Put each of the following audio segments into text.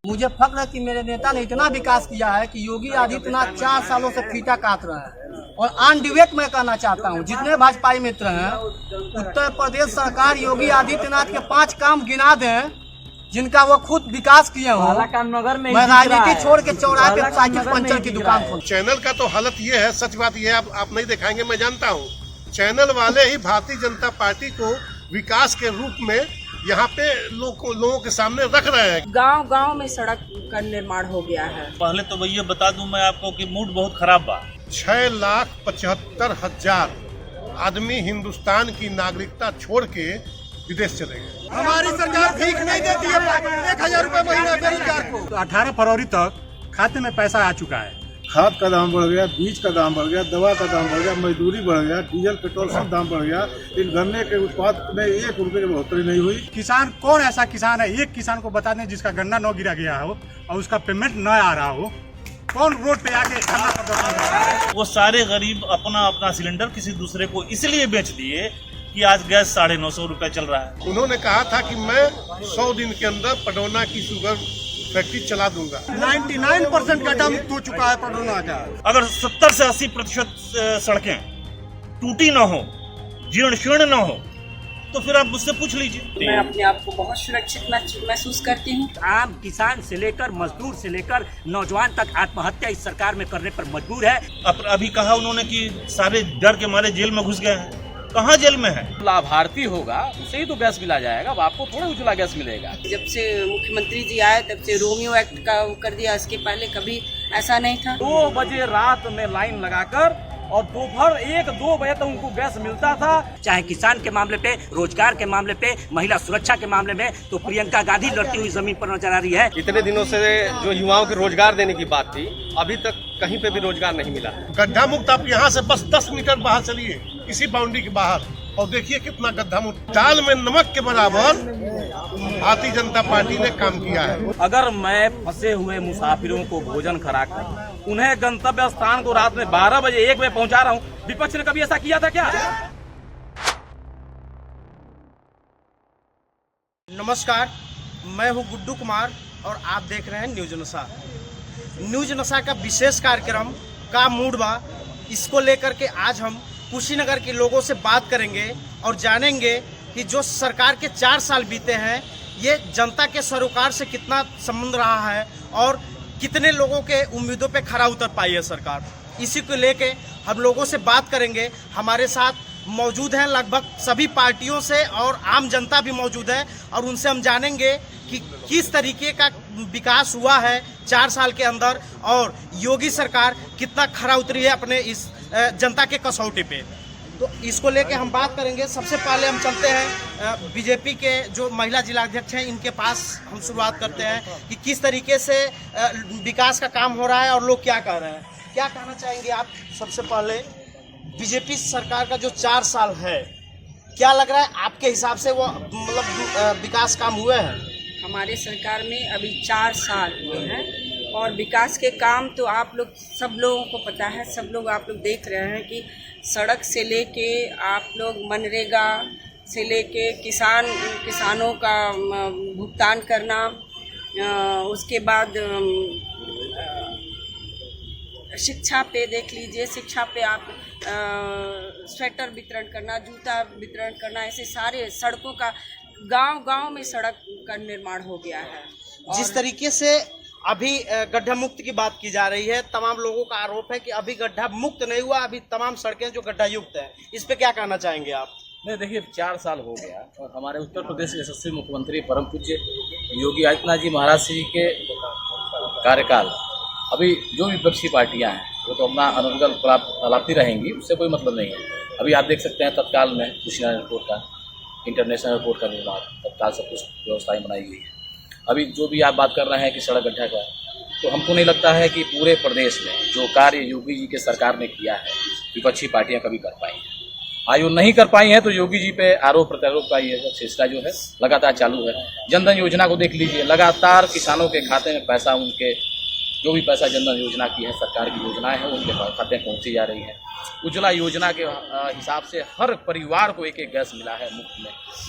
मुझे फक्र है कि मेरे नेता ने इतना विकास किया है कि योगी आदित्यनाथ 4 सालों से फीता काट रहे हैं। और ऑन डिबेट मैं कहना चाहता हूं, जितने भाजपाई मित्र हैं, उत्तर प्रदेश सरकार योगी आदित्यनाथ के 5 काम गिना दें जिनका वो खुद विकास किए हो। मैं राजनीति छोड़ के चौराहे पे साइकिल पंचर की दुकान खोल। चैनल का तो हालत ये है, सच बात ये है, आप नहीं दिखाएंगे मैं जानता हूँ। चैनल वाले ही भारतीय जनता पार्टी को विकास के रूप में यहाँ पे लोगों के सामने रख रहे हैं। गांव गांव में सड़क का निर्माण हो गया है। पहले तो भैया बता दूं मैं आपको कि मूड बहुत खराब बा। 6,75,000 आदमी हिंदुस्तान की नागरिकता छोड़ के विदेश चले गए। हमारी सरकार भीख नहीं देती है 1,000 रुपए महीना बेरोजगार को। 18 फरवरी तक खाते में पैसा आ चुका है। खाद का दाम बढ़ गया, बीज का दाम बढ़ गया, दवा का दाम बढ़ गया, मजदूरी बढ़ गया, डीजल पेट्रोल सब दाम बढ़ गया। इन गन्ने के उत्पाद में 1 रुपए की बढ़ोतरी नहीं हुई। किसान कौन ऐसा किसान है, एक किसान को बता दें जिसका गन्ना न गिरा गया हो और उसका पेमेंट न आ रहा हो। कौन रोड पे आके धरना प्रदर्शन कर रहा है? वो सारे गरीब अपना सिलेंडर किसी दूसरे को इसलिए बेच दिए कि आज गैस 950 रुपए चल रहा है। उन्होंने कहा था कि मैं 100 दिन के अंदर पडौना की शुगर फैक्ट्री चला दूंगा। 99% गड्ढा मुक्त हो चुका है पडौना का। अगर 70 से 80% सड़कें टूटी न हो, जीर्ण शीर्ण न हो, तो फिर आप मुझसे पूछ लीजिए। मैं अपने आप को बहुत सुरक्षित महसूस करती हूँ। आम किसान से लेकर मजदूर से लेकर नौजवान तक आत्महत्या इस सरकार में करने पर मजबूर है। अभी कहा उन्होंने कि सारे डर के मारे जेल में घुस गए हैं। कहाँ जेल में है? लाभार्थी होगा उसे ही तो गैस मिला जाएगा, अब आपको थोड़ा उजला गैस मिलेगा। जब से मुख्यमंत्री जी आए तब से रोमियो एक्ट का कर दिया, इसके पहले कभी ऐसा नहीं था। 2 बजे रात में लाइन लगाकर और दोपहर 1-2 बजे तक उनको गैस मिलता था। चाहे किसान के मामले पे, रोजगार के मामले पे, महिला सुरक्षा के मामले में, तो प्रियंका गांधी लड़ती हुई जमीन पर नजर आ रही है। इतने दिनों से जो युवाओं को रोजगार देने की बात थी, अभी तक कहीं पे भी रोजगार नहीं मिला। गड्ढा मुक्त आप यहाँ से बस 10 मीटर बाहर चलिए, इसी बाउंड्री के बाहर, और देखिए कितना गड्ढा मुक्त। दाल में नमक के बराबर भारतीय जनता पार्टी ने काम किया है। अगर मैं फंसे हुए मुसाफिरों को भोजन कराकर उन्हें गंतव्य स्थान को रात में 12 बजे 1 बजे पहुंचा रहा हूं, विपक्ष ने कभी ऐसा किया था क्या? नमस्कार, मैं हूं गुड्डू कुमार और आप देख रहे हैं न्यूज नशा। न्यूज नशा का विशेष कार्यक्रम का मूड बा, इसको लेकर के आज हम कुशीनगर के लोगों से बात करेंगे और जानेंगे कि जो सरकार के 4 साल बीते हैं, ये जनता के सरोकार से कितना संबंध रहा है और कितने लोगों के उम्मीदों पे खरा उतर पाई है सरकार। इसी को लेके हम लोगों से बात करेंगे। हमारे साथ मौजूद हैं लगभग सभी पार्टियों से और आम जनता भी मौजूद है और उनसे हम जानेंगे कि किस तरीके का विकास हुआ है 4 साल के अंदर और योगी सरकार कितना खरा उतरी है अपने इस जनता के कसौटी पे। तो इसको लेके हम बात करेंगे। सबसे पहले हम चलते हैं बीजेपी के जो महिला जिलाध्यक्ष हैं, इनके पास हम शुरुआत करते हैं कि किस तरीके से विकास का काम हो रहा है और लोग क्या कह रहे हैं। क्या कहना चाहेंगे आप? सबसे पहले बीजेपी सरकार का जो 4 साल है, क्या लग रहा है आपके हिसाब से वो मतलब विकास काम हुए हैं? हमारे सरकार में अभी 4 साल हुए हैं और विकास के काम तो आप लोग सब लोगों को पता है, सब लोग आप लोग देख रहे हैं कि सड़क से लेके आप लोग मनरेगा से लेके किसानों का भुगतान करना, उसके बाद शिक्षा पे देख लीजिए, शिक्षा पे आप स्वेटर वितरण करना, जूता वितरण करना, ऐसे सारे सड़कों का गांव-गांव में सड़क का निर्माण हो गया है। जिस तरीके से अभी गड्ढा मुक्त की बात की जा रही है, तमाम लोगों का आरोप है कि अभी गड्ढा मुक्त नहीं हुआ, अभी तमाम सड़कें जो गड्ढा युक्त है। इस पे क्या कहना चाहेंगे आप? नहीं, देखिए 4 साल हो गया और हमारे उत्तर प्रदेश के यशस्वी मुख्यमंत्री परम पूज्य योगी आदित्यनाथ जी महाराज जी के कार्यकाल, अभी जो विपक्षी पार्टियां हैं वो तो अपना अनुगल लाती रहेंगी, उससे कोई मतलब नहीं है। अभी आप देख सकते हैं तत्काल में कुशीनगर एयरपोर्ट का, इंटरनेशनल एयरपोर्ट का निर्माण, तत्काल सब कुछ व्यवस्थाएं बनाई गई है। अभी जो भी आप बात कर रहे हैं कि सड़क गड्ढा का, तो हमको नहीं लगता है कि पूरे प्रदेश में जो कार्य योगी जी के सरकार ने किया है विपक्षी पार्टियां कभी कर पाई हैं। आयु नहीं कर पाई हैं तो योगी जी पे आरोप प्रत्यारोप का ये सिलसिला जो है लगातार चालू है। जनधन योजना को देख लीजिए, लगातार किसानों के खाते में पैसा, उनके जो भी पैसा जनधन योजना की है, सरकार की योजनाएं हैं, उनके खाते में पहुँची जा रही है। उज्ज्वला योजना के हिसाब से हर परिवार को 1-1 गैस मिला है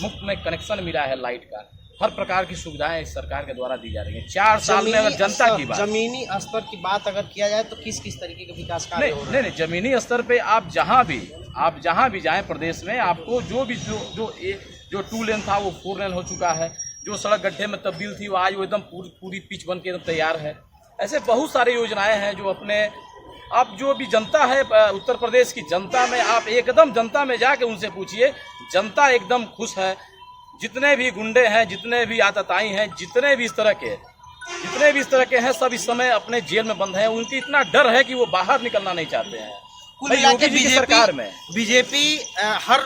मुफ्त में कनेक्शन मिला है लाइट का। हर प्रकार की सुविधाएं इस सरकार के द्वारा दी जा रही हैं। 4 साल में अगर जनता की बात, जमीनी स्तर की बात अगर किया जाए तो किस किस तरीके के विकास कार्य हो रहे हैं? नहीं, जमीनी स्तर पे आप जहाँ भी जाएं प्रदेश में, आपको जो 2 लेन था वो 4 लेन हो चुका है। जो सड़क गड्ढे में तब्दील थी वो आज वो एकदम पूरी पिच बन के एकदम तैयार है। ऐसे बहुत सारे योजनाएं हैं जो आप जो भी जनता है उत्तर प्रदेश की जनता में, आप एकदम जनता में जाके उनसे पूछिए, जनता एकदम खुश है। जितने भी गुंडे हैं, जितने भी आतताई हैं, जितने भी इस तरह के हैं, सब इस समय अपने जेल में बंद हैं। उनकी इतना डर है कि वो बाहर निकलना नहीं चाहते हैं। कुल मिला के बीजेपी हर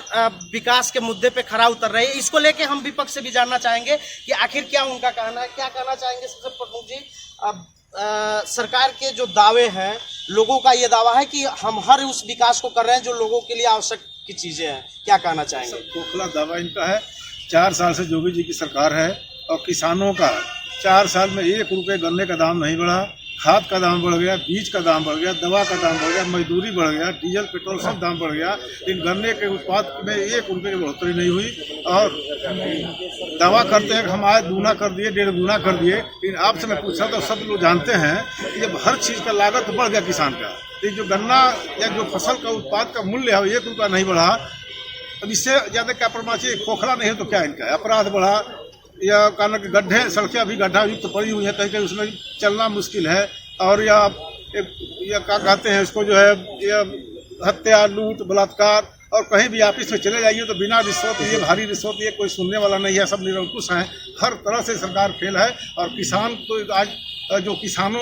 विकास के मुद्दे पे खरा उतर रही है। इसको लेके हम विपक्ष से भी जानना चाहेंगे कि आखिर क्या उनका कहना है, क्या कहना चाहेंगे। सबसे प्रमुख जी, अब सरकार के जो दावे हैं, लोगों का ये दावा है कि हम हर उस विकास को कर रहे हैं जो लोगों के लिए आवश्यक की चीजें हैं, क्या कहना चाहेंगे? खोखला दावा इनका है। 4 साल से योगी जी की सरकार है और किसानों का 4 साल में 1 रुपये गन्ने का दाम नहीं बढ़ा, खाद का दाम बढ़ गया, बीज का दाम बढ़ गया, दवा का दाम बढ़ गया, मजदूरी बढ़ गया, डीजल पेट्रोल सब दाम बढ़ गया। इन गन्ने के उत्पाद में 1 रुपये की बढ़ोतरी नहीं हुई और दावा करते हैं कि हम आज दूना कर दिए, 1.5 गुना कर दिए। इन आपसे मैं पूछा तो सब लोग जानते हैं कि जब हर चीज़ का लागत बढ़ गया किसान का, तो जो गन्ना या जो फसल का उत्पाद का मूल्य है 1 रुपया नहीं बढ़ा, अब इससे ज़्यादा क्या प्रमाण चाहिए? खोखला नहीं है तो क्या इनका? अपराध बढ़ा या कारण के गड्ढे, सड़कें अभी गड्ढा युक्त पड़ी हुई हैं, कहीं कहीं उसमें चलना मुश्किल है। और या क्या कहते हैं इसको, जो है ये हत्या, लूट, बलात्कार, और कहीं भी ऑफिस में चले जाइए तो बिना रिश्वत, ये भारी रिश्वत, ये कोई सुनने वाला नहीं है, सब निरंकुश हैं। हर तरह से सरकार फेल है और किसान तो आज जो किसान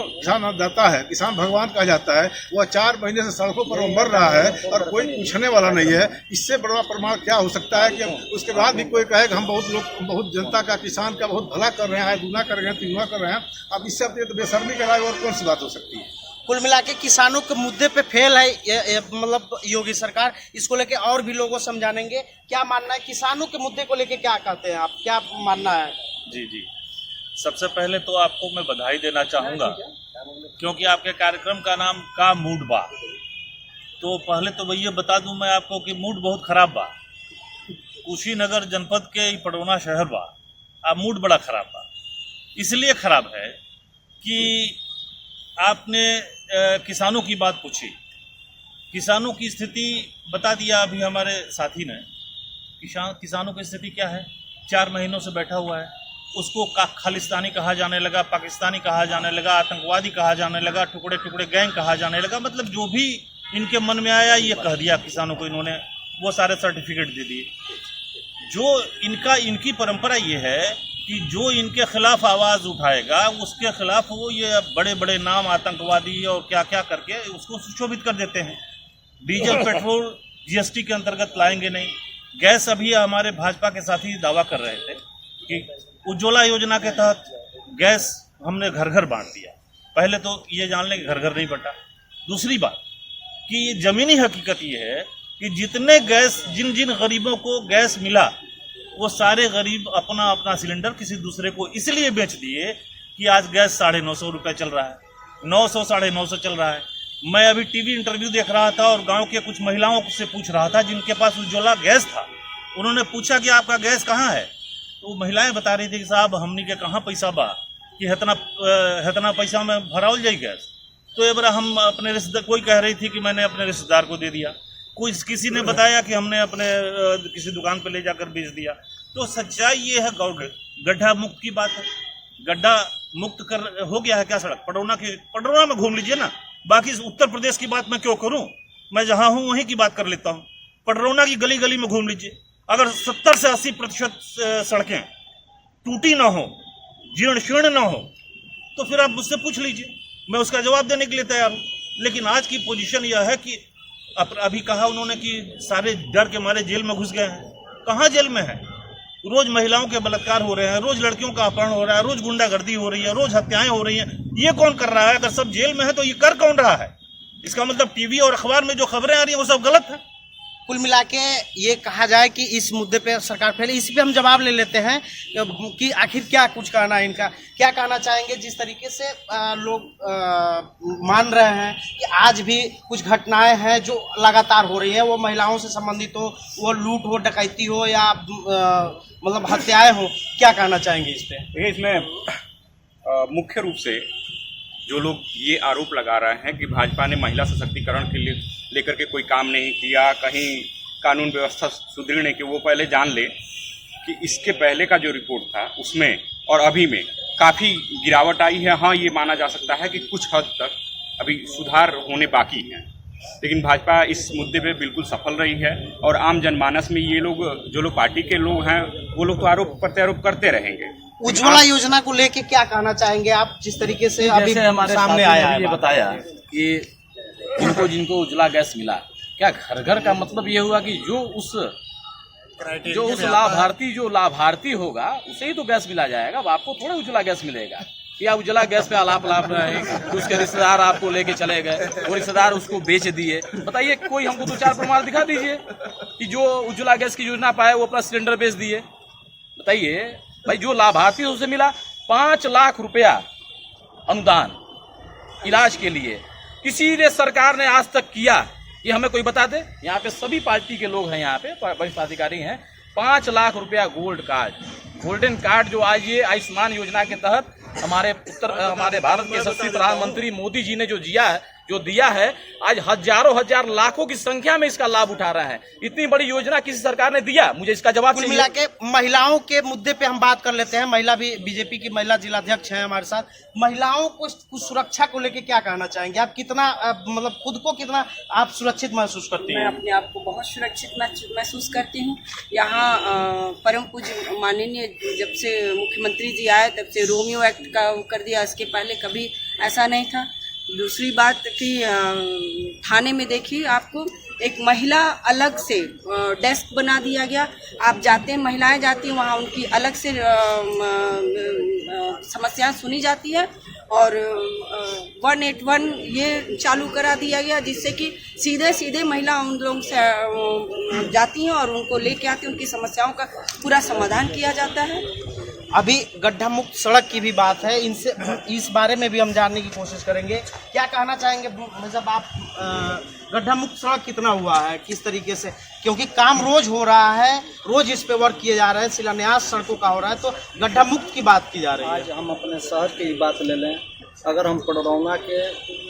दाता है, किसान भगवान कहा जाता है, वह 4 महीने से सड़कों पर मर रहा है और कोई पूछने वाला नहीं है। इससे बड़ा प्रमाण क्या हो सकता है कि उसके बाद भी कोई कहे कि हम बहुत जनता का, किसान का बहुत भला कर रहे हैं, 2 कर रहे हैं, 3 कर रहे हैं। अब इससे तो बेशर्मी के अलावा और कौन सी बात हो सकती है? कुल मिला के किसानों के मुद्दे पे फेल है मतलब योगी सरकार। इसको लेके और भी लोगों समझानेंगे। क्या मानना है किसानों के मुद्दे को लेके, क्या कहते हैं आप, क्या मानना है? जी, सबसे पहले तो आपको मैं बधाई देना चाहूँगा, क्योंकि आपके कार्यक्रम का नाम का मूड बा। तो पहले तो ये बता दूं मैं आपको कि मूड बहुत खराब बा। कुशीनगर जनपद के पडरौना शहर बा, अब मूड बड़ा खराब बा। इसलिए खराब है कि आपने किसानों की बात पूछी, किसानों की स्थिति बता दिया अभी हमारे साथी ने। किसानों की स्थिति क्या है? 4 महीनों से बैठा हुआ है, उसको खालिस्तानी कहा जाने लगा, पाकिस्तानी कहा जाने लगा, आतंकवादी कहा जाने लगा, टुकड़े टुकड़े गैंग कहा जाने लगा। मतलब जो भी इनके मन में आया ये कह दिया किसानों को, इन्होंने वो सारे सर्टिफिकेट दे दिए। जो इनकी परंपरा ये है कि जो इनके खिलाफ आवाज़ उठाएगा उसके खिलाफ वो ये बड़े बड़े नाम आतंकवादी और क्या क्या करके उसको सुशोभित कर देते हैं। डीजल पेट्रोल जीएसटी के अंतर्गत लाएंगे नहीं। गैस, अभी हमारे भाजपा के साथी दावा कर रहे थे कि उज्ज्वला योजना के तहत गैस हमने घर घर बांट दिया। पहले तो ये जान लें कि घर घर नहीं बटा। दूसरी बात कि ज़मीनी हकीकत ये है कि जितने गैस, जिन गरीबों को गैस मिला, वो सारे गरीब अपना अपना सिलेंडर किसी दूसरे को इसलिए बेच दिए कि आज गैस 950 रुपये चल रहा है, 900 950 चल रहा है। मैं अभी टीवी इंटरव्यू देख रहा था और गांव के कुछ महिलाओं से पूछ रहा था जिनके पास उज्ज्वला गैस था। उन्होंने पूछा कि आपका गैस कहाँ है, तो महिलाएं बता रही थी कि साहब हमनी के कहाँ पैसा बा कि इतना पैसा में भरावल जाए गैस। तो ये बड़ा हम अपने रिश्तेदार, कोई कह रही थी कि मैंने अपने रिश्तेदार को दे दिया, किसी ने बताया कि हमने अपने किसी दुकान पर ले जाकर बेच दिया। तो सच्चाई ये है, गड्ढा मुक्त की बात है। गड्ढा मुक्त हो गया है क्या सड़क? पडरौना में घूम लीजिए ना, बाकी उत्तर प्रदेश की बात मैं क्यों करूं? मैं जहां हूं वहीं की बात कर लेता हूं। पडरौना की गली गली में घूम लीजिए, अगर 70 से 80% सड़कें टूटी ना हो, जीर्ण शीर्ण ना हो, तो फिर आप मुझसे पूछ लीजिए, मैं उसका जवाब देने के लिए तैयार हूँ। लेकिन आज की पोजीशन यह है कि अभी कहा उन्होंने कि सारे डर के मारे जेल में घुस गए हैं। कहाँ जेल में है? रोज महिलाओं के बलात्कार हो रहे हैं, रोज लड़कियों का अपहरण हो रहा है, रोज गुंडागर्दी हो रही है, रोज हत्याएं हो रही हैं। ये कौन कर रहा है? अगर सब जेल में है तो ये कर कौन रहा है? इसका मतलब टीवी और अखबार में जो खबरें आ रही हैं वो सब गलत है। कुल मिला के ये कहा जाए कि इस मुद्दे पे सरकार पहले इस पे हम जवाब ले लेते हैं कि आखिर क्या कुछ कहना है इनका, क्या कहना चाहेंगे। जिस तरीके से लोग मान रहे हैं कि आज भी कुछ घटनाएं हैं जो लगातार हो रही है, वो महिलाओं से संबंधित हो, वो लूट हो, डकैती हो या मतलब हत्याएं हो, क्या कहना चाहेंगे इस पे? देखिए, इसमें मुख्य रूप से जो लोग ये आरोप लगा रहे हैं कि भाजपा ने महिला सशक्तिकरण के लिए लेकर के कोई काम नहीं किया, कहीं कानून व्यवस्था सुदृढ़ नहीं की, वो पहले जान ले कि इसके पहले का जो रिपोर्ट था उसमें और अभी में काफ़ी गिरावट आई है। हाँ, ये माना जा सकता है कि कुछ हद तक अभी सुधार होने बाकी है, लेकिन भाजपा इस मुद्दे पे बिल्कुल सफल रही है और आम जनमानस में ये लोग, जो लोग पार्टी के लोग हैं, वो लोग तो आरोप प्रत्यारोप करते रहेंगे। उज्ज्वला योजना को लेके क्या कहना चाहेंगे आप, जिस तरीके से अभी हमारे सामने आया है? ये बताया कि जिनको उज्ज्वला गैस मिला, क्या घर घर का मतलब ये हुआ कि जो उस लाभार्थी होगा उसे ही तो गैस मिला जाएगा, अब आपको थोड़ा उज्ज्वला गैस मिलेगा। या उज्ज्वला गैस पे आलाप रहे, तो उसके रिश्तेदार आपको लेके चले गए, वो रिश्तेदार उसको बेच दिए। बताइए, कोई हमको 2-4 प्रमाण दिखा दीजिए कि जो उज्ज्वला गैस की योजना पाए वो अपना सिलेंडर बेच दिए। बताइए भाई, जो लाभार्थी उसे मिला 5 लाख रुपया अनुदान इलाज के लिए, किसी ने सरकार ने आज तक किया? ये हमें कोई बता दे। यहाँ पे सभी पार्टी के लोग हैं, यहाँ पे वरिष्ठ अधिकारी हैं। 5 लाख रुपया गोल्डन कार्ड जो आज ये आयुष्मान योजना के तहत हमारे भारत के यशस्वी प्रधानमंत्री मोदी जी ने जो दिया है, आज हजार लाखों की संख्या में इसका लाभ उठा रहे हैं। इतनी बड़ी योजना किसी सरकार ने दिया? मुझे इसका जवाब चाहिए। मिला के महिलाओं के मुद्दे पे हम बात कर लेते हैं। महिला भी, बीजेपी की महिला जिलाध्यक्ष हैं हमारे साथ। महिलाओं को कुछ सुरक्षा को लेके क्या कहना चाहेंगे आप? कितना मतलब खुद को कितना आप सुरक्षित महसूस करती हैं? मैं अपने आप को बहुत सुरक्षित महसूस करती हूँ। यहाँ परम पूज्य माननीय जब से मुख्यमंत्री जी आए तब से रोमियो एक्ट का कर दिया, इसके पहले कभी ऐसा नहीं था। दूसरी बात कि थाने में देखिए, आपको एक महिला अलग से डेस्क बना दिया गया। आप जाते हैं, महिलाएं जाती हैं वहाँ, उनकी अलग से समस्याएं सुनी जाती है और 181 ये चालू करा दिया गया, जिससे कि सीधे महिला उन लोगों से जाती हैं और उनको लेके आती हैं, उनकी समस्याओं का पूरा समाधान किया जाता है। अभी गड्ढा मुक्त सड़क की भी बात है, इनसे इस बारे में भी हम जानने की कोशिश करेंगे। क्या कहना चाहेंगे जब आप गड्ढा मुक्त सड़क कितना हुआ है, किस तरीके से, क्योंकि काम रोज हो रहा है, रोज इस पे वर्क किए जा रहे हैं, शिलान्यास सड़कों का हो रहा है, तो गड्ढा मुक्त की बात की जा रही है। आज हम अपने शहर की बात ले लें, अगर हम पडरौना के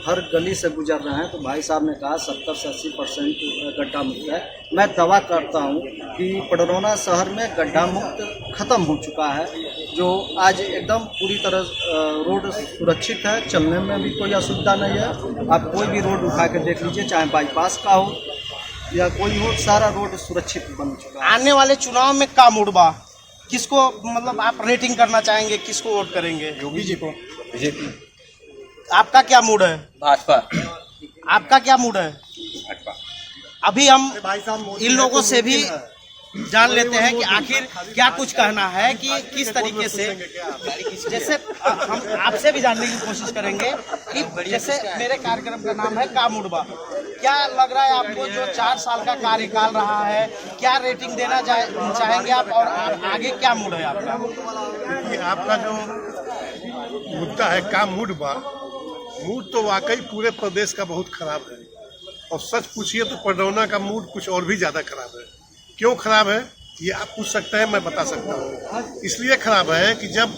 हर गली से गुजर रहे हैं तो भाई साहब ने कहा 70 से 80% गड्ढा मुक्त है। मैं दावा करता हूं कि पडरौना शहर में गड्ढा मुक्त खत्म हो चुका है, जो आज एकदम पूरी तरह रोड सुरक्षित है, चलने में भी कोई असुविधा नहीं है। आप कोई भी रोड उठा के देख लीजिए, चाहे बाईपास का हो या कोई हो, सारा रोड सुरक्षित बन चुका है। आने वाले चुनाव में का मूड बा, किसको मतलब आप रेटिंग करना चाहेंगे, किसको वोट करेंगे? योगी जी को। बीजेपी। आपका क्या मूड है? भाजपा। आपका क्या मूड है? भाजपा। अभी हम इन लोगों से भी जान लेते हैं कि आखिर क्या कुछ कहना है, कि किस तरीके से, जैसे हम आपसे भी जानने की कोशिश करेंगे कि जैसे मेरे कार्यक्रम का नाम है का मुड़बा, क्या लग रहा है आपको जो 4 साल का कार्यकाल रहा है, क्या रेटिंग देना चाहेंगे आप, और आगे क्या मूड है आपका? देखिए, आपका जो मुद्दा है का मुड़बा, मूड तो वाकई पूरे प्रदेश का बहुत खराब है, और सच पूछिए तो पडरौना का मूड कुछ और भी ज़्यादा खराब है। क्यों खराब है ये आप पूछ सकते हैं, मैं बता सकता हूँ। इसलिए खराब है कि जब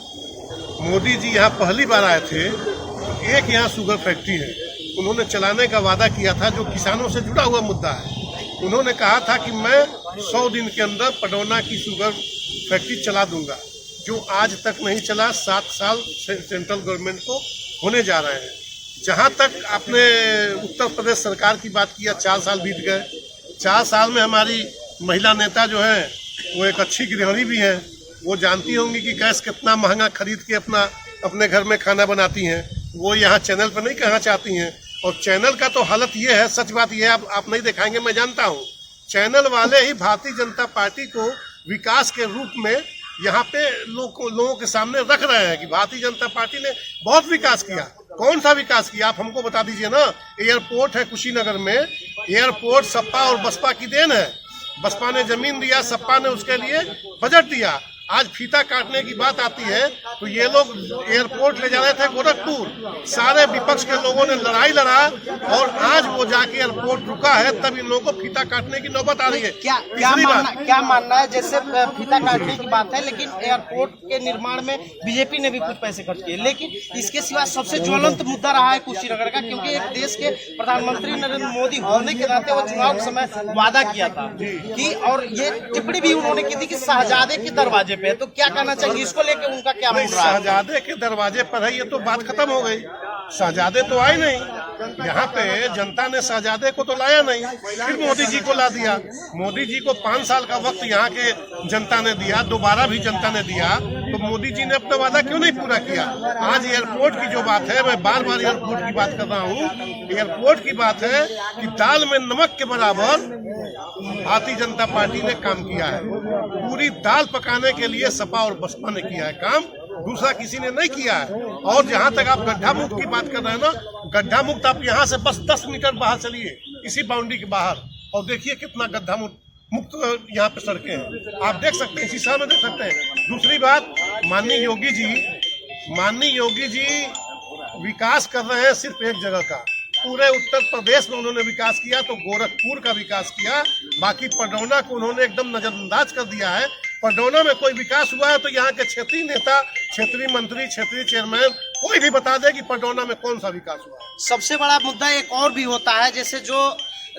मोदी जी यहाँ पहली बार आए थे तो एक यहाँ शुगर फैक्ट्री है, उन्होंने चलाने का वादा किया था, जो किसानों से जुड़ा हुआ मुद्दा है। उन्होंने कहा था कि मैं 100 दिन के अंदर पडरौना की शुगर फैक्ट्री चला दूंगा, जो आज तक नहीं चला। 7 साल सेंट्रल गवर्नमेंट को होने जा रहे हैं। जहाँ तक आपने उत्तर प्रदेश सरकार की बात किया, 4 साल बीत गए। 4 साल में हमारी महिला नेता जो है वो एक अच्छी गृहिणी भी हैं, वो जानती होंगी कि गैस कितना महंगा खरीद के अपने घर में खाना बनाती हैं। वो यहाँ चैनल पर नहीं कहना चाहती हैं, और चैनल का तो हालत ये है, सच बात ये है, आप नहीं दिखाएंगे मैं जानता हूँ। चैनल वाले ही भारतीय जनता पार्टी को विकास के रूप में यहाँ पे लोगों के सामने रख रहे हैं कि भारतीय जनता पार्टी ने बहुत विकास किया। कौन सा विकास किया आप हमको बता दीजिए ना। एयरपोर्ट है कुशीनगर में, एयरपोर्ट सपा और बसपा की देन है। बसपा ने जमीन दिया, सपा ने उसके लिए बजट दिया। आज फीता काटने की बात आती है तो ये लोग एयरपोर्ट ले जा रहे थे गोरखपुर, सारे विपक्ष के लोगों ने लड़ाई लड़ा और आज वो जाके एयरपोर्ट रुका है, तब इन लोगों को फीता काटने की नौबत आ रही है। क्या मानना है, जैसे फीता काटने की बात है, लेकिन एयरपोर्ट के निर्माण में बीजेपी ने भी कुछ पैसे खर्च किए, लेकिन इसके सिवा सबसे ज्वलंत मुद्दा रहा है कुशीनगर का, क्योंकि एक देश के प्रधानमंत्री नरेंद्र मोदी होने के नाते वो चुनाव के समय वादा किया था कि, और ये टिप्पणी भी उन्होंने की थी कि शहजादे के दरवाजे पे, तो क्या कहना चाहिए इसको लेकर, उनका क्या मूड रहा है? शहजादे के दरवाजे पर है, ये तो बात खत्म हो गई। शहजादे तो आए नहीं, यहाँ पे जनता ने शहजादे को तो लाया नहीं, फिर मोदी जी को ला दिया। मोदी जी को 5 साल का वक्त यहाँ के जनता ने दिया, दोबारा भी जनता ने दिया, तो मोदी जी ने अपना वादा क्यों नहीं पूरा किया? आज एयरपोर्ट की जो बात है, मैं बार बार एयरपोर्ट की बात कर रहा हूँ, एयरपोर्ट की बात है कि दाल में नमक के बराबर भारतीय जनता पार्टी ने काम किया है। पूरी दाल पकाने के लिए सपा और बसपा ने किया है काम, दूसरा किसी ने नहीं किया है। और जहाँ तक आप गड्ढा मुक्त की बात कर रहे हैं ना, गड्ढा मुक्त आप यहाँ से बस 10 मीटर बाहर चलिए, इसी बाउंड्री के बाहर, और देखिए कितना गड्ढा मुक्त यहाँ पे सड़कें हैं, आप देख सकते हैं, इसी शहर में देख सकते हैं। दूसरी बात, माननीय योगी जी विकास कर रहे हैं सिर्फ एक जगह का, पूरे उत्तर प्रदेश में उन्होंने विकास किया तो गोरखपुर का विकास किया, बाकी पडरौना को उन्होंने एकदम नजरअंदाज कर दिया है। पडरौना में कोई विकास हुआ है तो यहाँ के क्षेत्रीय नेता, क्षेत्रीय मंत्री, क्षेत्रीय चेयरमैन कोई भी बता दे कि पडरौना में कौन सा विकास हुआ है। सबसे बड़ा मुद्दा एक और भी होता है, जैसे जो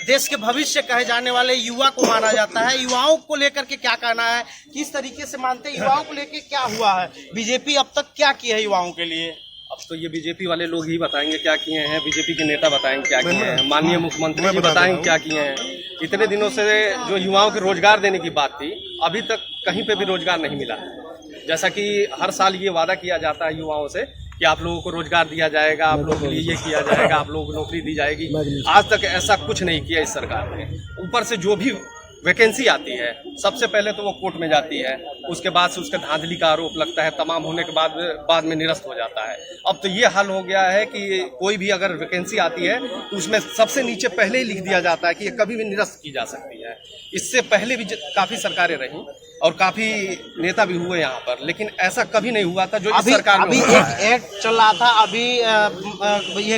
देश के भविष्य कहे जाने वाले युवा को माना जाता है, युवाओं को लेकर के क्या कहना है, किस तरीके से मानते हैं, युवाओं को लेकर क्या हुआ है, बीजेपी अब तक क्या किया है युवाओं के लिए? अब तो ये बीजेपी वाले लोग ही बताएंगे क्या किए हैं, बीजेपी के नेता बताएंगे क्या किए हैं, माननीय मुख्यमंत्री जी बताएंगे क्या किए हैं। इतने दिनों से जो युवाओं को रोजगार देने की बात थी, अभी तक कहीं पे भी रोजगार नहीं मिला है। जैसा कि हर साल ये वादा किया जाता है युवाओं से कि आप लोगों को रोजगार दिया जाएगा, आप लोगों के लिए ये किया जाएगा, आप लोगों को नौकरी दी जाएगी, आज तक ऐसा कुछ नहीं किया इस सरकार ने। ऊपर से जो भी वैकेंसी आती है, सबसे पहले तो वो कोर्ट में जाती है, उसके बाद से उसका धांधली का आरोप लगता है, तमाम होने के बाद में निरस्त हो जाता है। अब तो ये हाल हो गया है कि कोई भी अगर वैकेंसी आती है तो उसमें सबसे नीचे पहले ही लिख दिया जाता है कि ये कभी भी निरस्त की जा सकती है। इससे पहले भी काफ़ी सरकारें रहीं और काफ़ी नेता भी हुए यहाँ पर, लेकिन ऐसा कभी नहीं हुआ था जो इस सरकार में अभी एक एक्ट चल रहा था, अभी ये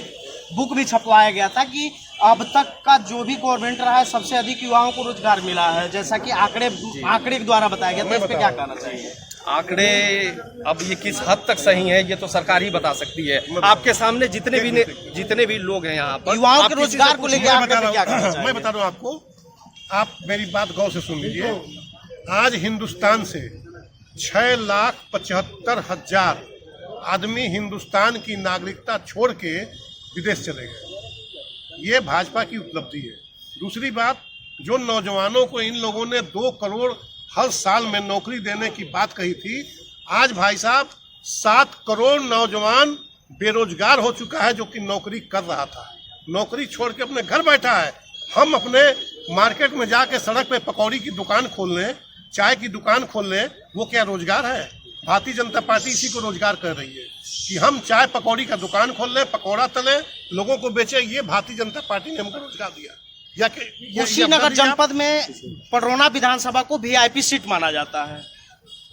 बुक भी छपवाया गया था कि अब तक का जो भी गवर्नमेंट रहा है सबसे अधिक युवाओं को रोजगार मिला है, जैसा कि आंकड़े के द्वारा बताया गया था। इस पे क्या कहना चाहिए? आंकड़े अब ये किस हद तक सही है ये तो सरकार ही बता सकती है। आपके सामने जितने भी लोग हैं यहाँ पर, युवाओं के रोजगार को लेकर मैं बता रहा हूँ आपको, आप मेरी बात गौर से सुन लीजिए। आज हिंदुस्तान से 6,75,000 आदमी हिंदुस्तान की नागरिकता छोड़ के विदेश चले गए, ये भाजपा की उपलब्धि है। दूसरी बात, जो नौजवानों को इन लोगों ने 2 करोड़ हर साल में नौकरी देने की बात कही थी, आज भाई साहब 7 करोड़ नौजवान बेरोजगार हो चुका है जो कि नौकरी कर रहा था, नौकरी छोड़ के अपने घर बैठा है। हम अपने मार्केट में जाके सड़क पे पकौड़ी की दुकान खोल लें, चाय की दुकान खोल लें, वो क्या रोजगार है? भारतीय जनता पार्टी इसी को रोजगार कर रही है कि हम चाय पकौड़ी का दुकान खोल लें, पकौड़ा तले, लोगों को बेचे, ये भारतीय जनता पार्टी ने हमको रोजगार दिया। या कुशीनगर जनपद में पडरौना विधानसभा को वीआईपी सीट माना जाता है,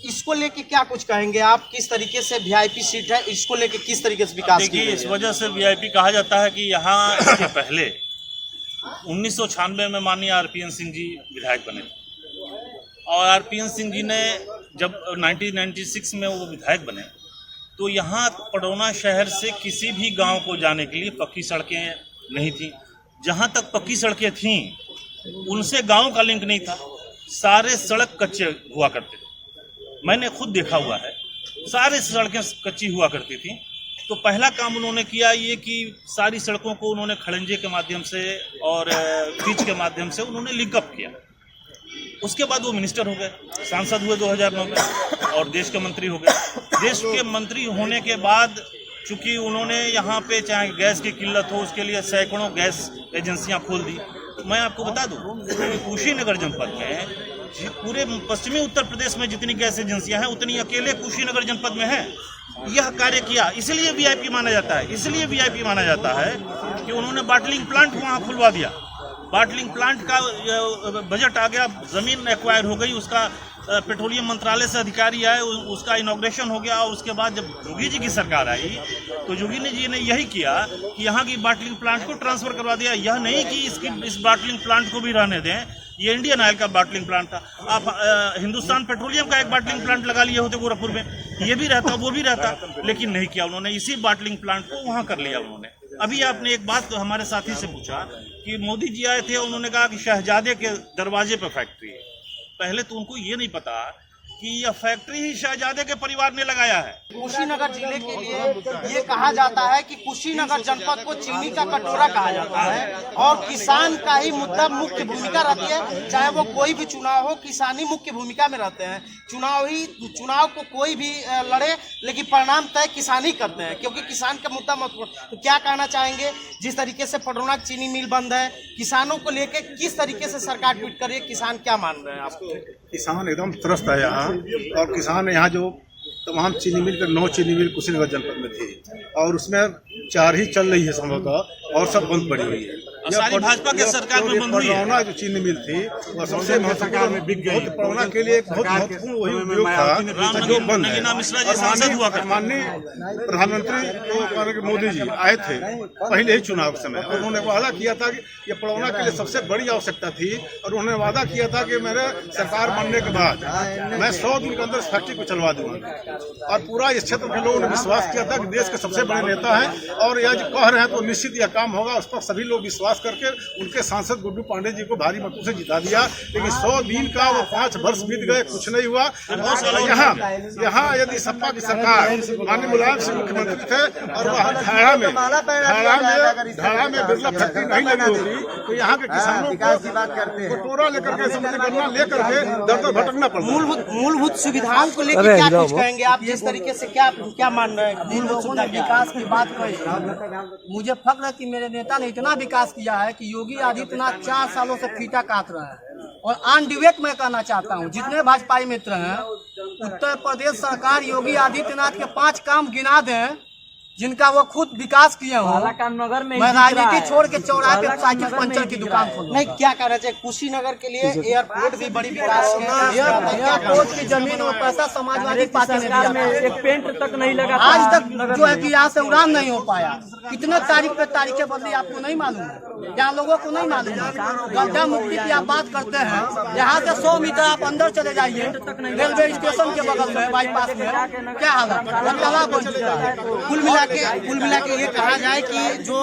इसको लेके क्या कुछ कहेंगे आप? किस तरीके से वीआईपी सीट है, इसको लेके किस तरीके से विकास? देखिए, इस वजह से वीआईपी कहा जाता है कि यहाँ इसके पहले 1996 में माननीय आरपीएन सिंह जी विधायक बने थे, और आरपीएन सिंह जी ने जब 1996 में वो विधायक बने तो यहाँ पडरौना शहर से किसी भी गांव को जाने के लिए पक्की सड़कें नहीं थी। जहाँ तक पक्की सड़कें थीं उनसे गांव का लिंक नहीं था, सारे सड़क कच्चे हुआ करते थे। मैंने खुद देखा हुआ है, सारे सड़कें कच्ची हुआ करती थी। तो पहला काम उन्होंने किया ये कि सारी सड़कों को उन्होंने खड़ंजे के माध्यम से और पिच के माध्यम से उन्होंने लिंकअप किया। उसके बाद वो मिनिस्टर हो गए, सांसद हुए 2009 में और देश के मंत्री हो गए। देश के मंत्री होने के बाद चूंकि उन्होंने यहाँ पे चाहे गैस की किल्लत हो, उसके लिए सैकड़ों गैस एजेंसियाँ खोल दी। मैं आपको बता दूँ कि कुशीनगर जनपद में, पूरे पश्चिमी उत्तर प्रदेश में जितनी गैस एजेंसियाँ हैं उतनी अकेले कुशीनगर जनपद में हैं। यह कार्य किया, इसलिए वीआईपी माना जाता है। इसलिए वीआईपी माना जाता है कि उन्होंने बॉटलिंग प्लांट वहाँ खुलवा दिया। बाटलिंग प्लांट का बजट आ गया, जमीन एक्वायर हो गई, उसका पेट्रोलियम मंत्रालय से अधिकारी आए, उसका इनॉग्रेशन हो गया। और उसके बाद जब योगी जी की सरकार आई तो योगी जी ने यही किया कि यहाँ की बाटलिंग प्लांट को ट्रांसफर करवा दिया। यह नहीं कि इस बाटलिंग प्लांट को भी रहने दें, ये इंडियन ऑयल का बाटलिंग प्लांट था। आप हिंदुस्तान पेट्रोलियम का एक बाटलिंग प्लांट लगा लिए होते गोरखपुर में, ये भी रहता वो भी रहता, लेकिन नहीं किया उन्होंने। इसी बाटलिंग प्लांट को वहाँ कर लिया उन्होंने। अभी आपने एक बात हमारे साथी से पूछा कि मोदी जी आए थे, उन्होंने कहा कि शहजादे के दरवाजे पर फैक्ट्री है। पहले तो उनको ये नहीं पता कि यह फैक्ट्री ही शहजादे के परिवार ने लगाया है। कुशीनगर जिले के लिए ये कहा जाता है कि कुशीनगर जनपद को चीनी का कटोरा कहा जाता है और किसान का ही मुद्दा मुख्य भूमिका रहती है। चाहे वो कोई भी चुनाव हो, किसानी मुख्य भूमिका में रहते हैं। चुनाव को कोई भी लड़े, लेकिन परिणाम तय किसान ही करते हैं, क्योंकि किसान का मुद्दा महत्वपूर्ण। तो क्या कहना चाहेंगे, जिस तरीके से पडरौना चीनी मिल बंद है, किसानों को लेके किस तरीके से सरकार ट्वीट कर रही है, किसान क्या मान रहे हैं आपको? किसान एकदम त्रस्त है यहाँ, और किसान यहाँ जो तमाम चीनी मिल कर 9 चीनी मिल कुशीनगर जनपद में थी और उसमें 4 ही चल रही है संभवतः, और सब बंद पड़ी हुई है। सारी भाजपा के सरकार में बंद हुई है। पडरौना जो चीनी मिल थी और सबसे महत्वपूर्ण में बिक गई। पडरौना के लिए एक बहुत महत्वपूर्ण वही उद्योग था जो बंद है। माननीय प्रधानमंत्री तो मोदी जी आए थे पहले ही चुनाव के समय, और उन्होंने वादा किया था कि ये पडरौना के लिए सबसे बड़ी आवश्यकता थी, और उन्होंने वादा किया था कि मेरे सरकार बनने के बाद मैं 100 दिन के अंदर इस फैक्ट्री को चलवा दूंगा। और पूरा इस क्षेत्र के लोगों ने विश्वास किया था कि देश के सबसे बड़े नेता है, और यह जो कह रहे हैं तो निश्चित यह काम होगा। उस पर सभी लोग विश्वास करके उनके सांसद गुड्डू पांडे जी को भारी मतों से जिता दिया। लेकिन 100 दिन का वो 5 वर्ष बीत गए, कुछ नहीं हुआ। यहाँ यदि सपा की सरकार माननीय मुलायम सिंह मुख्यमंत्री थे और वह ढाड़ा में बिरला फैक्ट्री नहीं लगी होती तो यहाँ के किसानों को कटोरा लेकर के गन्ना लेकर के दर भटकना पड़ता। मूलभूत सुविधाओं को लेकर क्या कुछ कहेंगे आप? जिस तरीके से क्या मान रहे हैं मूलभूत सुविधा विकास की बात कही, मुझे फक्र है कि मेरे नेता ने इतना विकास किया है कि योगी आदित्यनाथ 4 सालों से फीता काट रहे हैं। और ऑन डिबेट मैं कहना चाहता हूं, जितने भाजपाई मित्र हैं, उत्तर प्रदेश सरकार योगी आदित्यनाथ के 5 काम गिना दें जिनका वो खुद विकास किए हो। मैं राजनीति छोड़ के चौराहे पे साइकिल पंचर की दुकान खोलूं। नहीं, क्या कहना चाहिए? कुशीनगर के लिए एयरपोर्ट भी बड़ी विकास एयरपोर्ट की जमीन और पैसा समाजवादी पार्टी ने दिया था। एक पेंट तक नहीं लगा, आज तक जो है कि यहाँ से उड़ान नहीं हो पाया। कितने तारीख पे तारीखें बदली आपको नहीं मालूम है, यहाँ लोगों को नहीं मालूम है। गड्ढा मुक्ति की आप बात करते हैं, यहाँ से 100 मीटर आप अंदर चले जाइए, रेलवे स्टेशन के बगल में बाईपास में क्या हालत तालाब बन चुका है। कुल मिला के ये कहा जाए कि जो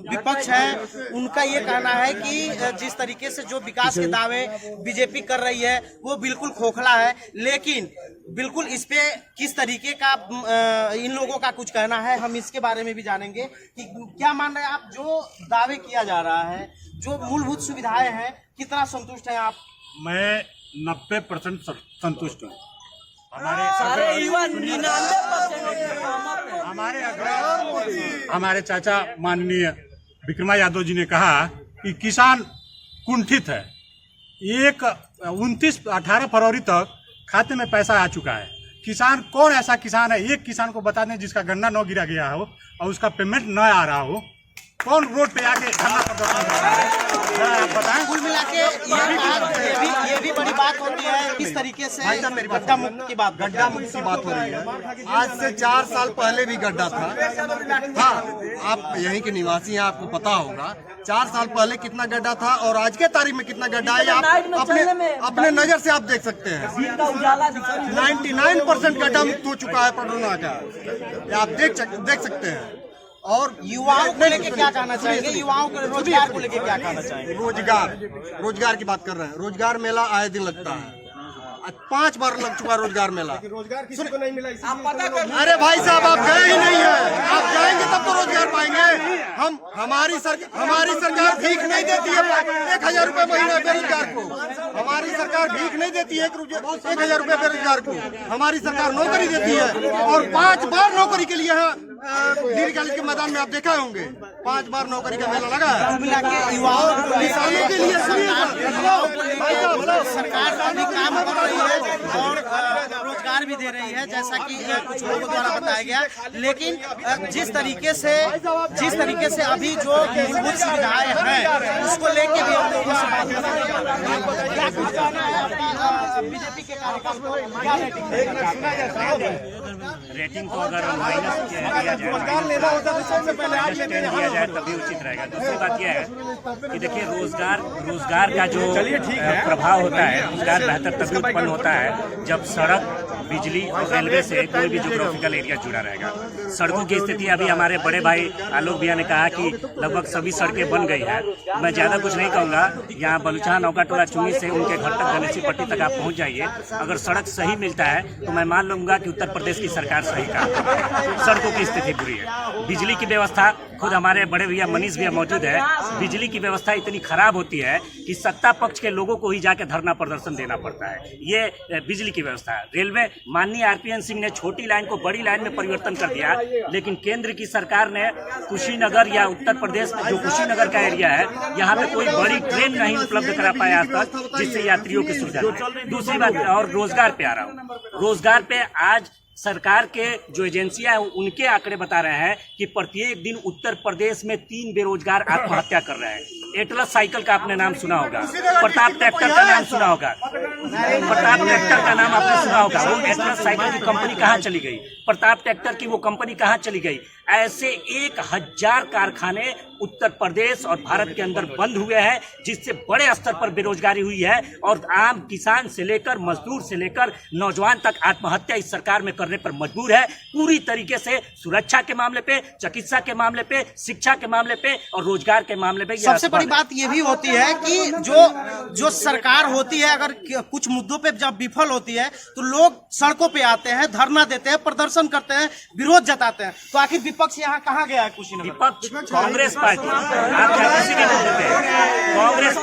विपक्ष है उनका ये कहना है कि जिस तरीके से जो विकास के दावे बीजेपी कर रही है वो बिल्कुल खोखला है। लेकिन बिल्कुल इस पे किस तरीके का इन लोगों का कुछ कहना है, हम इसके बारे में भी जानेंगे कि क्या मान रहे हैं आप। जो दावे किया जा रहा है, जो मूलभूत सुविधाएं हैं, कितना संतुष्ट हैं आप? मैं 90% संतुष्ट हूँ। हमारे चाचा माननीय विक्रमा यादव जी ने कहा कि किसान कुंठित है। 18 फरवरी तक खाते में पैसा आ चुका है। किसान कौन ऐसा किसान है, एक किसान को बता दें जिसका गन्ना न गिरा गया हो और उसका पेमेंट न आ रहा हो, कौन रोड पे आके धरना प्रदर्शन कर रहा है, बताएं। कुल मिला के ये भी बड़ी बात होती है किस तरीके से गड्ढा मुक्त की बात हो रही है। आज से 4 साल पहले भी गड्ढा था। हाँ, आप यहीं के निवासी हैं, आपको पता होगा 4 साल पहले कितना गड्ढा था और आज के तारीख में कितना गड्ढा है। आप अपने नजर से आप देख सकते हैं। 99% गड्ढा मुक्त हो चुका है पडरौना का, आप देख सकते हैं। और युवाओं को लेके क्या कहना चाहेंगे? युवाओं को रोजगार को लेके क्या कहना चाहेंगे? रोजगार की बात कर रहे हैं। रोजगार मेला आए दिन लगता है, 5 बार लग चुका रोजगार मेला। रोजगार किसी को नहीं मिला। अरे भाई साहब, आप गए ही नहीं है, आप जाएंगे तब तो रोजगार पाएंगे। हमारी सरकार भीख नहीं देती है 1000 रुपए महीना बेरोजगार को। हमारी सरकार भीख नहीं देती है 1000 रुपए बेरोजगार को। हमारी सरकार नौकरी देती है और 5 बार नौकरी के लिए दीर्घकालिक के मैदान में आप देखा होंगे 5 बार नौकरी का मेला लगा है। युवाओं किसानों के लिए सरकार भी काम कर रही है और रोजगार भी दे रही है, जैसा कि कुछ लोगों द्वारा बताया गया। लेकिन जिस तरीके से अभी जो मूलभूत सुविधाएं हैं उसको लेके भी हम लोगों से बात बीजेपी के रेटिंग को अगर माइनस किया जाए तभी उचित रहेगा। दूसरी बात यह है कि देखिए रोजगार का जो प्रभाव होता है, रोजगार बेहतर तभी उत्पन्न होता है जब सड़क, बिजली और रेलवे से कोई भी ज्योग्राफिकल एरिया जुड़ा रहेगा। सड़कों की स्थिति अभी हमारे बड़े भाई आलोक भैया ने कहा कि लगभग सभी सड़कें बन गई है। मैं ज़्यादा कुछ नहीं कहूँगा, यहाँ बलुचहा नौका टोला चुनी से उनके घर तक गणेशी पट्टी तक आप पहुँच जाइए। अगर सड़क सही मिलता है तो मैं मान लूँगा कि उत्तर प्रदेश की सरकार सही काम कर रही है। सड़कों की स्थिति बुरी है। बिजली की व्यवस्था, खुद हमारे बड़े भैया मनीष भैया मौजूद है, बिजली की व्यवस्था इतनी खराब होती है कि सत्ता पक्ष के लोगों को ही जाके धरना प्रदर्शन देना पड़ता है। ये बिजली की व्यवस्था है। रेलवे, माननीय आरपीएन सिंह ने छोटी लाइन को बड़ी लाइन में परिवर्तन कर दिया, लेकिन केंद्र की सरकार ने कुशीनगर या उत्तर प्रदेश जो कुशीनगर का एरिया है, यहाँ पे कोई बड़ी ट्रेन नहीं उपलब्ध करा पाया आज तक, जिससे यात्रियों की सुविधा है। दूसरी बात, और रोजगार पे आ रहा हूँ, रोजगार पे आज सरकार के जो एजेंसियां हैं उनके आंकड़े बता रहे हैं कि प्रत्येक दिन उत्तर प्रदेश में 3 बेरोजगार आत्महत्या कर रहे हैं। एटलस साइकिल का आपने नाम सुना होगा, प्रताप ट्रैक्टर का नाम सुना होगा, प्रताप ट्रैक्टर का नाम आपने सुना होगा। वो एटलस साइकिल की कंपनी कहाँ चली गई? प्रताप ट्रैक्टर की वो कंपनी कहाँ चली गई? ऐसे 1000 कारखाने उत्तर प्रदेश और भारत के अंदर बंद हुए हैं, जिससे बड़े स्तर पर बेरोजगारी हुई है और आम किसान से लेकर मजदूर से लेकर नौजवान तक आत्महत्या इस सरकार में करने पर मजबूर है। पूरी तरीके से सुरक्षा के मामले पे, चिकित्सा के मामले पे, शिक्षा के मामले पे और रोजगार के मामले पे। सबसे बड़ी बात ये भी होती है कि जो सरकार होती है, अगर कुछ मुद्दों पे जब विफल होती है तो लोग सड़कों पे आते हैं, धरना देते हैं, प्रदर्शन करते हैं, विरोध जताते हैं। तो आखिर विपक्ष यहाँ कहाँ गया है? कुशीनगर विपक्ष कांग्रेस पार्टी, आप किसी भी मुद्दे पे कांग्रेस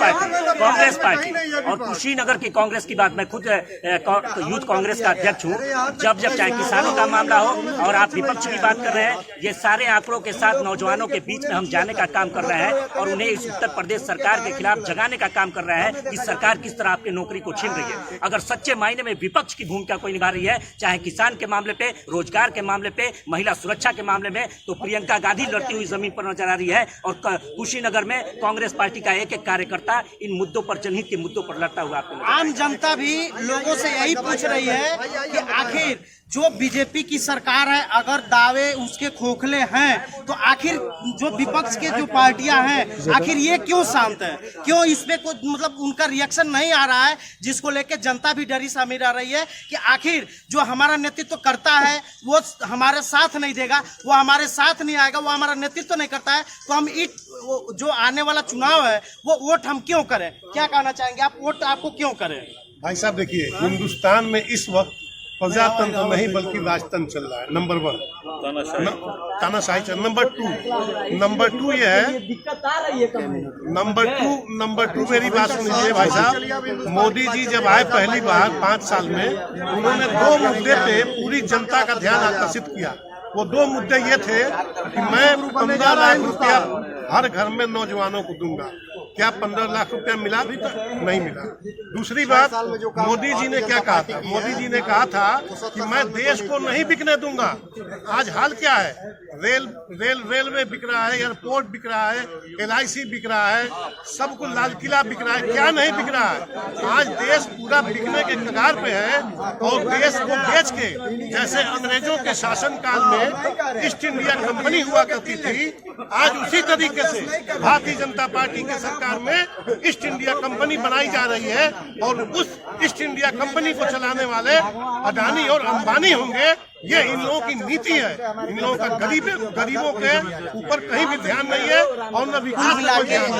पार्टी और कुशीनगर की कांग्रेस की बात, मैं खुद यूथ कांग्रेस का अध्यक्ष हूँ। जब चाहे किसानों का मामला हो और आप विपक्ष की बात कर रहे हैं, ये सारे आंकड़ों के साथ नौजवानों के बीच में हम जाने का काम कर रहे हैं और उन्हें इस उत्तर प्रदेश सरकार के खिलाफ जगाने का काम कर रहे हैं कि सरकार किस तरह आपकी नौकरी को छीन रही है। अगर सच्चे मायने में विपक्ष की भूमिका कोई निभा रही है, चाहे किसान के मामले पे, रोजगार के मामले पे, महिला सुरक्षा के मामले में, तो प्रियंका गांधी लड़ती हुई जमीन पर नजर आ रही है और कुशीनगर में कांग्रेस पार्टी का एक कार्यकर्ता इन मुद्दों पर, जनहित के मुद्दों पर लड़ता हुआ आपको। आम जनता भी लोगों से यही पूछ रही है कि आखिर जो बीजेपी की सरकार है, अगर दावे उसके खोखले हैं तो आखिर जो विपक्ष के जो पार्टियां हैं, आखिर ये क्यों शांत है? क्यों इसमें कोई मतलब उनका रिएक्शन नहीं आ रहा है, जिसको लेके जनता भी डरी सामी रह रही है कि आखिर जो हमारा नेतृत्व करता है वो हमारे साथ नहीं देगा, वो हमारे साथ नहीं आएगा, वो हमारा नेतृत्व नहीं करता है, तो हम जो आने वाला चुनाव है वो वोट हम क्यों करें? क्या कहना चाहेंगे आप? वोट आपको क्यों करें? भाई साहब देखिए, हिंदुस्तान में इस वक्त प्रजातंत्र नहीं बल्कि राजतंत्र चल रहा है। नंबर 1 तानाशाही चल। नंबर टू ये है, नंबर टू मेरी बात सुनिए भाई साहब। मोदी जी जब आए पहली बार 5 साल में, उन्होंने 2 मुद्दे पे पूरी जनता का ध्यान आकर्षित किया। वो 2 मुद्दे ये थे कि मैं 15 लाख रुपया हर घर में नौजवानों को दूंगा। क्या 15 लाख रुपया मिला? भी तो नहीं मिला। दूसरी बात, मोदी जी ने क्या कहा था? मोदी जी ने कहा था कि मैं देश को नहीं बिकने दूंगा। आज हाल क्या है? रेलवे बिक रहा है, एयरपोर्ट बिक रहा है, LIC बिक रहा है, सब कुछ, लाल किला बिक रहा है। क्या नहीं बिक रहा है? आज देश पूरा बिकने के कगार पे है और देश को बेच के, जैसे अंग्रेजों के शासन काल में ईस्ट इंडिया कंपनी हुआ करती थी, आज उसी तरीके से भारतीय जनता पार्टी की सरकार में ईस्ट इंडिया कंपनी बनाई जा रही है और उस ईस्ट इंडिया कंपनी को चलाने वाले अडानी और अंबानी होंगे। ये इन लोगों की नीति है। इन लोगों का गरीबों के ऊपर कहीं भी ध्यान नहीं है और न विकास।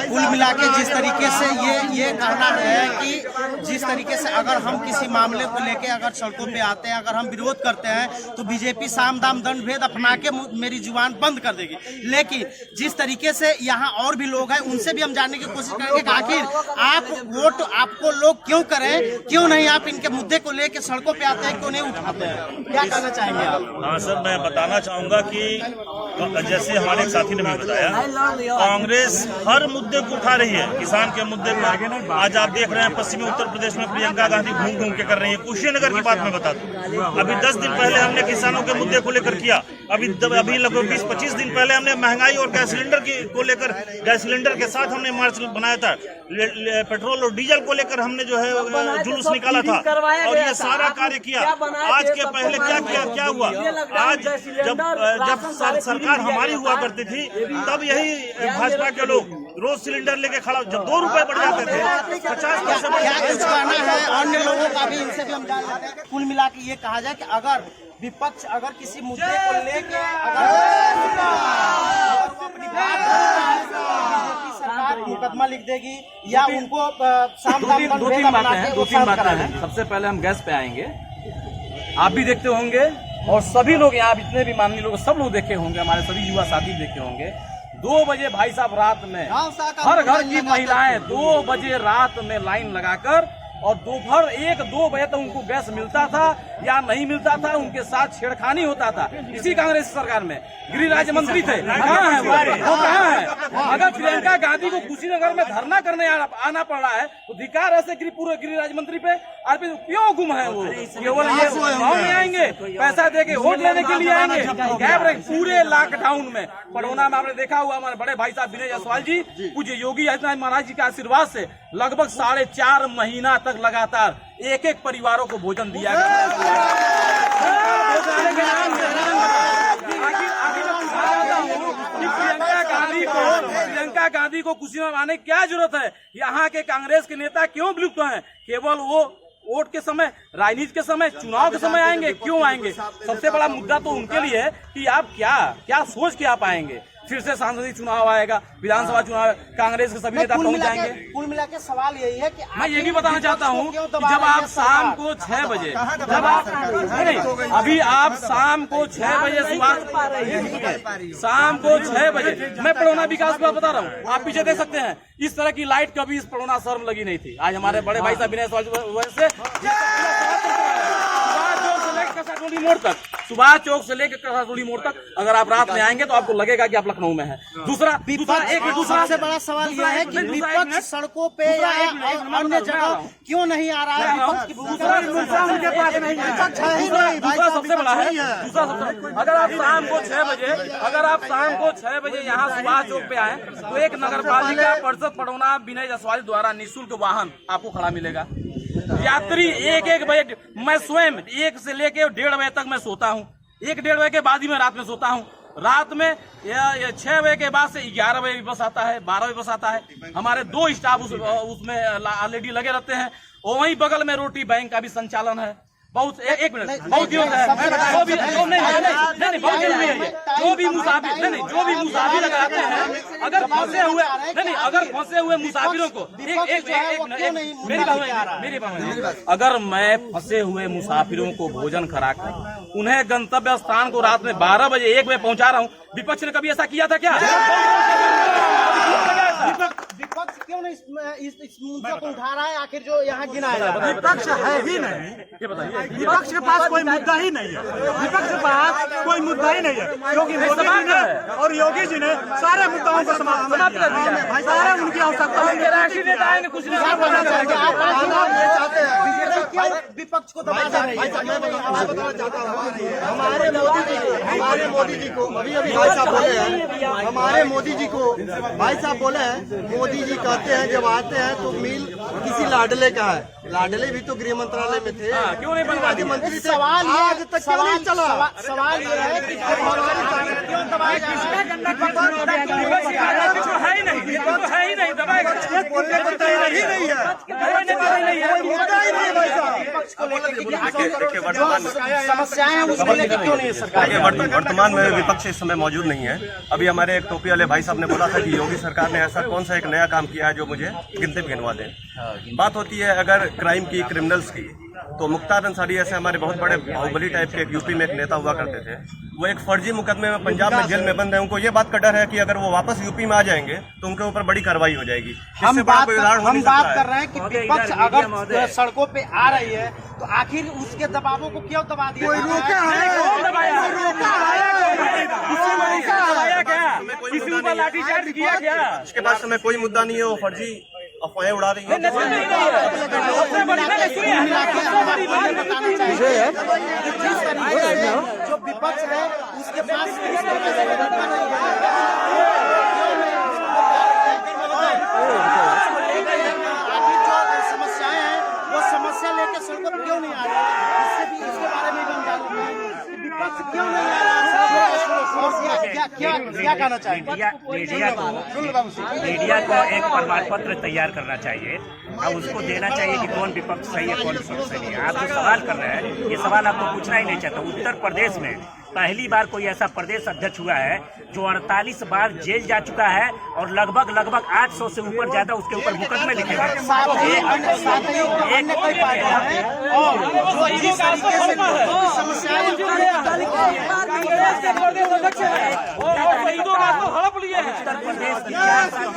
कुल मिला के जिस तरीके से ये कहना है कि जिस तरीके से अगर हम किसी मामले को लेके अगर सड़कों पे आते हैं, अगर हम विरोध करते हैं, तो बीजेपी साम दाम दंड भेद अपना के मेरी जुबान बंद कर देगी। लेकिन जिस तरीके से यहाँ और भी लोग हैं, उनसे भी हम जानने की कोशिश करेंगे कि आखिर आप वोट आपको लोग क्यों करें, क्यों नहीं आप इनके मुद्दे को लेके सड़कों पे आते हैं, क्यों नहीं उठाते हैं? क्या कहना चाहिए? चाहेंगे आप? हाँ सर, मैं बताना चाहूंगा कि जैसे हमारे एक साथी ने भी बताया, कांग्रेस हर मुद्दे को उठा रही है। किसान के मुद्दे पर आज आप देख रहे हैं पश्चिमी उत्तर प्रदेश में प्रियंका गांधी घूम घूम के कर रही है। कुशीनगर की बात मैं बता दूं, अभी 10 दिन पहले हमने किसानों के मुद्दे को लेकर किया। अभी लगभग 20-25 दिन पहले हमने महंगाई और गैस सिलेंडर को लेकर, गैस सिलेंडर के साथ हमने मार्च बनाया था। पेट्रोल और डीजल को लेकर हमने जो है जुलूस निकाला था और ये सारा कार्य किया। आज के पहले क्या हुआ? आज जब सरकार हमारी हुआ करती थी तब यही भाजपा के लोग रोज सिलेंडर लेके खड़ा, जब 2 रुपए बढ़ जाते थे 50 पैसे बढ़ जाते थे। है अन्य लोगों का भी, इनसे भी हम जान लेते हैं। कुल मिला के ये कहा जाए कि अगर विपक्ष अगर किसी मुद्दे को लेके अगर वो अपनी बात बीजेपी सरकार मुकदमा लिख देगी या उनको दो तीन बातें हैं। सबसे पहले हम गैस पे आएंगे। आप भी देखते होंगे और सभी लोग यहाँ जितने भी माननीय लोग सब लोग देखे होंगे, हमारे सभी युवा साथी देखे होंगे। 2 बजे भाई साहब रात में हर घर की महिलाएं 2 बजे रात में लाइन लगाकर और दोपहर 1-2 बजे तक उनको गैस मिलता था या नहीं मिलता था, उनके साथ छेड़खानी होता था। इसी कांग्रेस सरकार में गृह राज्य मंत्री थे, कहाँ है वो कहाँ है? अगर प्रियंका गांधी को कुशीनगर में धरना करने आना पड़ रहा है तो धिक्कार ऐसे पूरे गृह राज्य मंत्री पे क्यों गुम है वो? केवल ये गाँव में आएंगे, पैसा देके वोट लेने के लिए आएंगे, गैप रहे। पूरे लॉकडाउन में पडरौना में आपने देखा हुआ, हमारे बड़े भाई साहब विनय जायसवाल जी पूज्य योगी आदित्यनाथ महाराज जी के आशीर्वाद से लगभग 4.5 महीना तक लगातार एक परिवारों को भोजन दिया गया। प्रियंका गांधी को कुशीनगर आने की क्या जरूरत है? यहाँ के कांग्रेस के नेता क्यों विलुप्त हैं? केवल वो वोट के समय, राजनीति के समय, चुनाव के समय आएंगे। क्यों आएंगे? सबसे बड़ा मुद्दा तो उनके लिए है कि आप क्या सोच के आप आएंगे। फिर से सांसदीय चुनाव आएगा, विधानसभा चुनाव, कांग्रेस के सभी नेता पहुंच जाएंगे। कुल मिला के सवाल यही है कि मैं ये भी बताना चाहता हूँ कि जब आप शाम को 6 बजे, जब आप नहीं, अभी आप शाम को 6 बजे शाम को 6 बजे, मैं पडरौना विकास पर बता रहा हूँ, आप पीछे देख सकते हैं, इस तरह की लाइट कभी इस पडरौना शहर में लगी नहीं थी। आज हमारे बड़े भाई साहब विनय से सुभाष चौक से लेकर कसाटोली मोड़ तक अगर आप रात में आएंगे तो आपको लगेगा कि आप लखनऊ में हैं। दूसरा सबसे बड़ा सवाल यह है कि विपक्ष सड़कों पे या अन्य जगह क्यों नहीं आ रहा है? दूसरा सबसे बड़ा है, अगर आप शाम को 6 बजे यहाँ सुभाष चौक पे आए तो एक नगर पालिका परिषद पडरौना विनय जायसवाल द्वारा निःशुल्क वाहन आपको खड़ा मिलेगा। यात्री एक बजे, मैं स्वयं 1 से लेके 1:30 बजे तक मैं सोता हूँ। 1-1:30 बजे के बाद ही मैं रात में सोता हूँ। रात में 6 बजे के बाद से 11 बजे बस आता है, 12 बजे बस आता है। हमारे 2 स्टाफ उसमें ऑलरेडी लगे रहते हैं और वहीं बगल में रोटी बैंक का भी संचालन है। बहुत एक मिनट, बहुत जरूरी है। जो भी मुसाफिर अगर आते हैं, अगर फंसे हुए मुसाफिरों को मेरी बात, अगर मैं फंसे हुए मुसाफिरों को भोजन कराकर उन्हें गंतव्य स्थान को रात में 12 बजे 1 बजे पहुंचा रहा हूं, विपक्ष ने कभी ऐसा किया था क्या? विपक्ष क्यों नहीं इस मुद्दे को उठा रहा है? आखिर जो यहाँ गिनाया विपक्ष है ही नहीं, ये बताइए, विपक्ष के पास कोई मुद्दा ही नहीं है। विपक्ष के पास कोई मुद्दा ही नहीं है क्योंकि मोदी जी ने और योगी जी ने सारे मुद्दाओं को समाप्त कर दिया। सारे उनकी आवश्यकता कुछ नहीं विपक्ष को दबा रही है। मैं बताना चाहता हूँ, हमारे मोदी जी को अभी भाई साहब बोले हैं, हमारे मोदी जी को भाई साहब बोले हैं, मोदी जी कहते हैं जब आते हैं तो मिल किसी लाडले का है। लाडले भी तो गृह मंत्रालय में थे, क्यों नहीं राज्य मंत्री थे? सवाल ये आज तक क्यों नहीं चला? सवाल ये है कि क्यों दबाया जा रहा है? समस्याएं हैं उसको लेकर क्यों नहीं सरकार? वर्तमान में विपक्ष इस समय मौजूद नहीं है। अभी हमारे एक टोपी वाले भाई साहब ने बोला था कि योगी सरकार ने ऐसा कौन सा एक नया काम किया है जो मुझे गिनते भी गिनवा दें। बात होती है अगर क्राइम की, क्रिमिनल्स की, तो मुख्तार अंसारी ऐसे हमारे बहुत बड़े बाहुबली टाइप के यूपी में एक नेता हुआ करते थे, वो एक फर्जी मुकदमे में पंजाब में जेल में बंद है। उनको ये बात का डर है कि अगर वो वापस यूपी में आ जाएंगे तो उनके ऊपर बड़ी कार्रवाई हो जाएगी। हम बात कर रहे हैं कि विपक्ष अगर सड़कों पे आ रही है तो आखिर उसके दबावों को क्यों दबा दिया? इसके पास में कोई मुद्दा नहीं है, वो फर्जी अफवाहें उड़ा रही है। जो विपक्ष है उसके पास समस्याएं हैं, वो समस्या लेकर सड़कों पर क्यों नहीं आ रही है? इसके बारे में भी हम जानते हैं विपक्ष क्यों नहीं आ रहा है और क्या कहना चाहेंगे? मीडिया को एक प्रमाण पत्र तैयार करना चाहिए और उसको देना चाहिए कि कौन विपक्ष सही है कौन विपक्ष सही है। आप जो सवाल कर रहे हैं ये सवाल आपको पूछना ही नहीं चाहता। उत्तर प्रदेश में पहली बार कोई ऐसा प्रदेश अध्यक्ष हुआ है जो 48 बार जेल जा चुका है और लगभग 800 से ऊपर ज्यादा उसके ऊपर मुकदमे लिखे गए। उत्तर प्रदेश की 4 साल की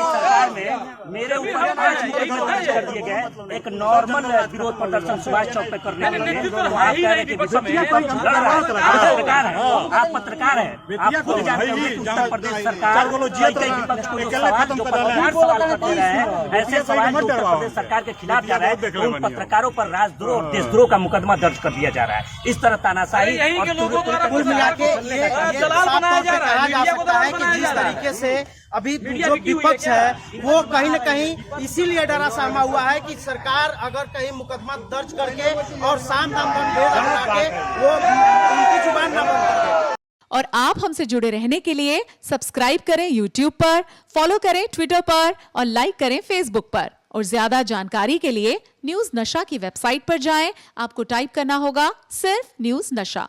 सरकार में मेरे ऊपर 5 मुकदमे दर्ज कर दिए गए। एक नॉर्मल विरोध प्रदर्शन सुभाष चौक पे करने के लिए तो आप कह रहे हैं कि विपक्ष लड़ रहा है। आप पत्रकार हैं, आप खुद जानते होंगे कि उत्तर प्रदेश सरकार विपक्ष को जो पत्रकार सवाल करते रहे हैं, ऐसे सवाल जो उत्तर प्रदेश सरकार के खिलाफ जा रहा है तो उन पत्रकारों पर राजद्रोह और देशद्रोह का मुकदमा दर्ज कर दिया जा रहा है। इस तरह तानाशाही और कुल मिला के ये साफ तौर पे कहा जा सकता है कि जिस तरीके से अभी जो विपक्ष है वो कहीं न कहीं इसीलिए डरा सहमा हुआ है कि सरकार अगर कहीं मुकदमा दर्ज करके और साम दाम दंड भेद के वो उनकी जुबान न बंद करे। और आप हमसे जुड़े रहने के लिए सब्सक्राइब करें YouTube पर, फॉलो करें Twitter पर और लाइक करें Facebook पर। और ज्यादा जानकारी के लिए न्यूज़ नशा की वेबसाइट पर जाएं। आपको टाइप करना होगा सिर्फ न्यूज़ नशा।